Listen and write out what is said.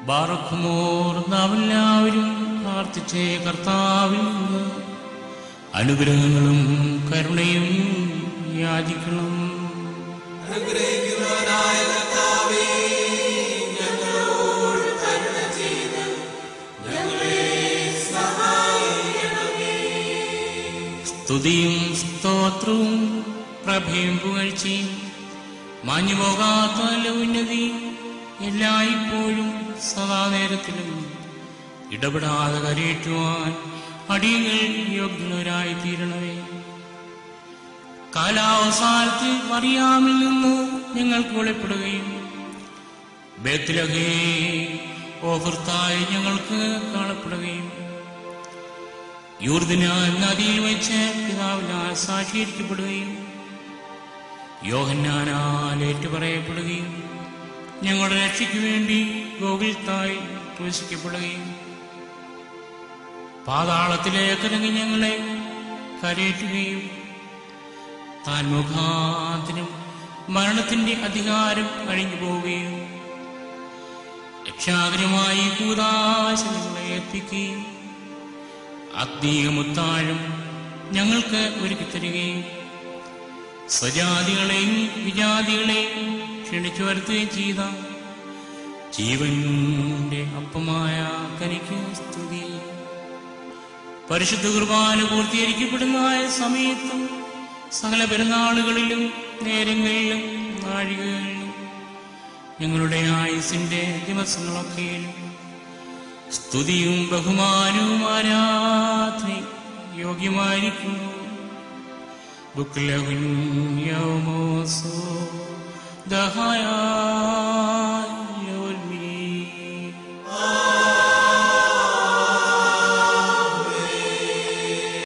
ബാറക്കുമോർ നാമെല്ലാവരും പ്രാർത്ഥിച്ചേ കർത്താവിൽ നിന്ന് അനുഗ്രഹങ്ങളും കരുണയും യാചിക്കണം. അനുഗ്രഹിക്കുന്നവനായ കർത്താവേ, ഞങ്ങളോട് കരുണ ചെയ്ത് ഞങ്ങളെ സഹായിക്കണമേ. സ്തുതിയും സ്തോത്രവും പ്രഭയും പുകഴ്ചയും മാഞ്ഞുപോകാത്ത ഉന്നതി എല്ലായ്പ്പോഴും സദാനേരത്തിലും ഇടപെടാതെ കരയേറ്റുവാൻ അടിയങ്ങൾ യോഗ്യരായി തീരണമേ. കാലാവസാനത്തിൽ മറിയാമിൽ നിന്ന് ഞങ്ങൾക്ക് വെളിപ്പെടുകയും ബേത്ലഹേ ഓഫർത്തായി ഞങ്ങൾക്ക് കാണപ്പെടുകയും യോർദ്ദാൻ നദിയിൽ വെച്ച് പിതാവിനാൽ സാക്ഷീകരിക്കപ്പെടുകയും യോഹന്നാനാൽ ഏറ്റുപറയപ്പെടുകയും ഞങ്ങളുടെ രക്ഷയ്ക്ക് വേണ്ടി ഗോകുൽത്തായി ക്രൂശിക്കപ്പെടുകയും പാതാളത്തിലേക്കിറങ്ങി ഞങ്ങളെ കരയേറ്റുകയും താൻ മുഖാന്തരം മരണത്തിന്റെ അധികാരം അഴിഞ്ഞു പോവുകയും രക്ഷാകരമായി കൂദാശ ഞങ്ങളെ എത്തിക്കുകയും ആത്മീയമുത്താഴം ഞങ്ങൾക്ക് ഒരുക്കി തരികയും സ്വജാതികളെയും വിജാതികളെയും ക്ഷണിച്ചു വരുത്തുകയും ചെയ്ത ജീവന്റെ അപ്പമായ കനിക്ക് സ്തുതി. പരിശുദ്ധ കുർബാന പൂർത്തീകരിക്കപ്പെടുന്ന സമയത്തും സകല പെരുന്നാളുകളിലും നേരങ്ങളിലും നാഴികകളിലും ഞങ്ങളുടെ ആയുസിന്റെ ദിവസങ്ങളൊക്കെയും സ്തുതിയും ബഹുമാനവും ആരാധനയും യോഗ്യമായിരിക്കുന്നു. ബുക്ലഹുൻ യൗമോസോ ദഹയാ